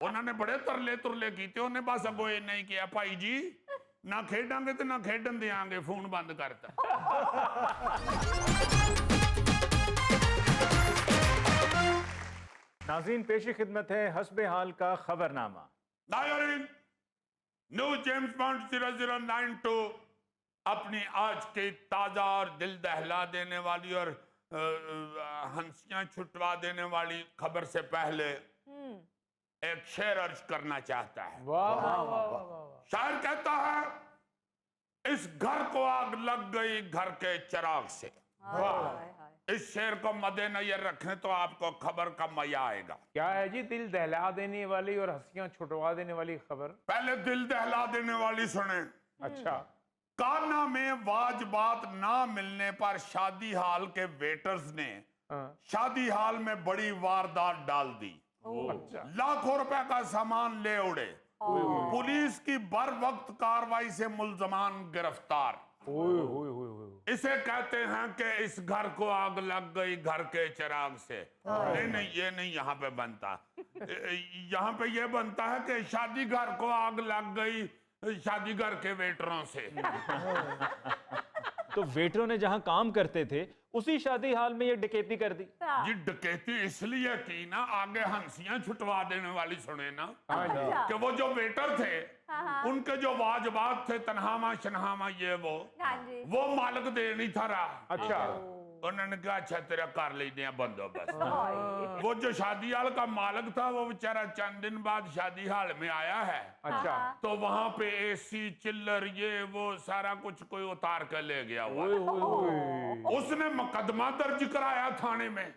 انہوں نے بڑے ترلے ترلے کیتے، انہیں بس اگو یہ نہیں کیا بھائی جی نہ کھیڈاں گے تو نہ کھیڈن دیاں گے، فون بند کرتا۔ ناظرین پیش خدمت ہے حسب حال کا خبرنامہ۔ ناظرین، نیو جیمز بانڈ 0092 اپنی آج کی تازہ اور دل دہلا دینے والی اور ہنسیاں چھٹوا دینے والی خبر سے پہلے ایک شعر عرض کرنا چاہتا ہے۔ شاعر کہتا ہے اس گھر کو آگ لگ گئی گھر کے چراغ سے۔ اس شعر کو مد نظر رکھیں تو آپ کو خبر کا مزہ آئے گا۔ کیا ہے جی دل دہلا دینے والی اور ہنسیاں چھٹوا دینے والی خبر؟ پہلے دل دہلا دینے والی سنیں۔ اچھا۔ کانا میں واجبات نہ ملنے پر شادی ہال کے ویٹرز نے شادی ہال میں بڑی واردات ڈال دی۔ لاکھوں روپے کا سامان لے اڑے، پولیس کی بر وقت کاروائی سے ملزمان گرفتار۔ اسے کہتے ہیں کہ اس گھر کو آگ لگ گئی گھر کے چراغ سے۔ نہیں یہ نہیں یہاں پہ بنتا، یہاں پہ یہ بنتا ہے کہ شادی گھر کو آگ لگ گئی شادی گھر کے ویٹروں سے۔ تو ویٹروں نے جہاں کام کرتے تھے اسی شادی حال میں یہ ڈکیتی کر دی؟ جی ڈکیتی اس لیے کی نا، آگے ہنسیاں چھٹوا دینے والی سنے نا، کہ وہ جو ویٹر تھے ان کے جو واجبات تھے تنہاما شنہاما یہ وہ مالک دے نہیں تھا رہا۔ اچھا۔ انہوں نے کہا اچھا تیرا کر لیتے ہیں بندوبست۔ وہ جو شادی ہال کا مالک تھا وہ بیچارہ چند دن بعد شادی ہال میں آیا ہے، اچھا، تو وہاں پہ اے سی چلر یہ وہ سارا کچھ کوئی اتار کر لے گیا ہوا۔ اس نے مقدمہ درج کرایا تھانے میں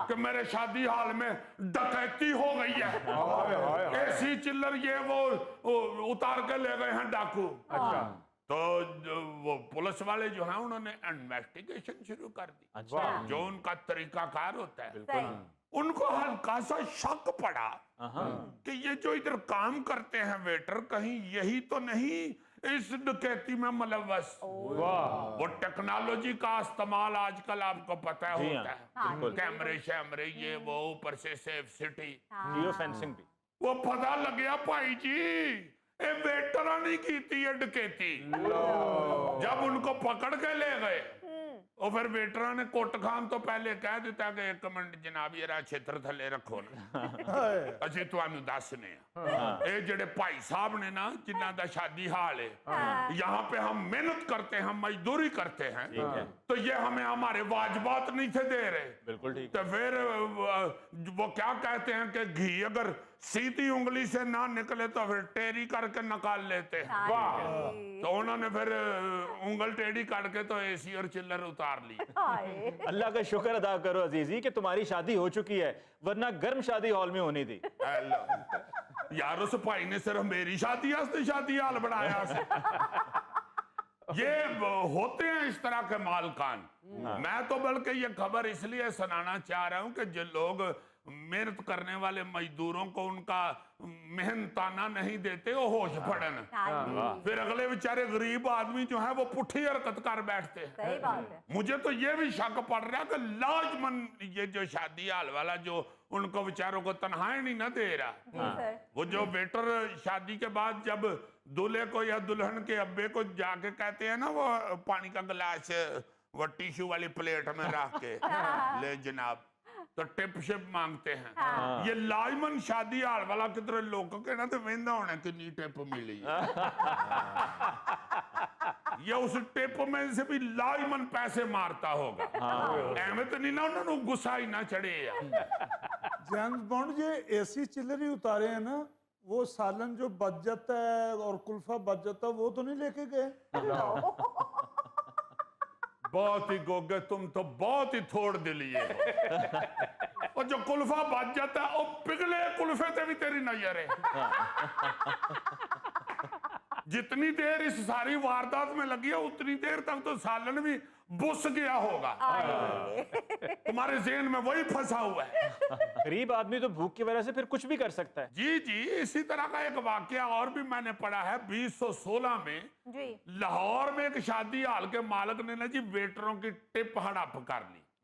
کہ میرے شادی ہال میں ڈکیتی ہو گئی ہے، اے سی چلر یہ وہ اتار کے لے گئے ہیں ڈاکو۔ تو وہ پولیس والے جو ہیں انہوں نے انویسٹیگیشن شروع کر دی، جو ان کا طریقہ کار ہوتا ہے۔ ان کو ہلکا سا شک پڑا کہ یہ جو ادھر کام کرتے ہیں ویٹر کہیں یہی تو نہیں اس ڈکیتی میں ملوث۔ وہ ٹیکنالوجی کا استعمال آج کل آپ کو پتہ ہوتا ہے، کیمرے شیمرے یہ وہ، اوپر سے سیف سٹی، جیو فینسنگ بھی۔ وہ پتہ لگیا بھائی جی اے ویٹرہ نہیں کیتی ہے ڈکیتی۔ جب ان کو پکڑ کے لے گئے اور پھر ویٹرہ نے کوٹ خان تو پہلے کہہ دیتا کہ ایک منٹ جناب یہ رہا چھتر تھلے رکھو نا، اچھے تو آنو دسنے اے جڑے بھائی صاحب نے نا جنہ دا شادی حال ہے، یہاں پہ ہم محنت کرتے ہیں مزدوری کرتے ہیں، تو یہ ہمیں ہمارے واجبات نہیں تھے دے رہے۔ بالکل ٹھیک۔ تو پھر وہ کیا کہتے ہیں کہ گھی اگر سیدھی انگلی سے نہ نکلے تو پھر ٹیری کر کے نکال لیتے ہیں۔ تو انہوں نے پھر انگل ٹیڑھی کر کے تو اے سی اور چلر اتار لی۔ اللہ کا شکر ادا کرو عزیزی کہ تمہاری شادی ہو چکی ہے، ورنہ گرم شادی ہال میں ہونی تھی۔ یار اس بھائی نے صرف میری شادی حال بڑھایا سے۔ یہ ہوتے ہیں اس طرح کے مالکان۔ میں تو بلکہ یہ خبر اس لیے سنانا چاہ رہا ہوں کہ جو لوگ محنت کرنے والے مزدوروں کو ان کا محنتانہ نہیں دیتے وہ ہوش پڑن، پھر اگلے بیچارے غریب آدمی جو ہیں وہ پٹھی حرکت کر بیٹھتے ہیں۔ مجھے تو یہ بھی شک پڑ رہا ہے کہ لازمن یہ جو شادی حال والا جو ان کو بیچاروں کو تنہائی نہیں نہ دے رہا، وہ جو ویٹر شادی کے بعد جب دلہے کو یا دلہن کے ابے کو جا کے کہتے ہیں نا وہ پانی کا گلاس وہ ٹیشو والی پلیٹ میں رکھ کے لے جناب، تو ٹپ شپ مانگتے ہیں، یہ لازمن شادی حال والا کتنے لوگوں کے نا تو ویندہ ہونے کنی ٹپ ملی ہے، یہ اس ٹپ میں سے بھی لازمن پیسے مارتا ہوگا۔ احمد نہیں نا انہوں نے غصہ ہی نہ چڑھے۔ جیمز بانڈ یہ ایسی چلر ہی اتارے ہیں نا، وہ سالن جو بچ جاتا ہے اور کلفہ بچ جاتا ہے وہ تو نہیں لے کے گئے؟ بہت ہی گوگے تم تو بہت ہی تھوڑ دلیے ہو، اور جو کلفہ بچ جاتا ہے وہ پگلے کلفے تے بھی تیری نظر ہے۔ جتنی دیر اس ساری واردات میں لگی ہے اتنی دیر تک تو سالن بھی بس گیا ہوگا، تمہارے ذہن میں وہی پھنسا ہوا ہے۔ غریب آدمی تو بھوک کی وجہ سے پھر کچھ بھی کر سکتا ہے۔ جی اسی طرح کا ایک واقعہ اور بھی میں نے پڑھا ہے 2016 میں لاہور میں ایک شادی حال کے مالک نے نا جی ویٹروں کی ٹپ ہڑپ کر لی۔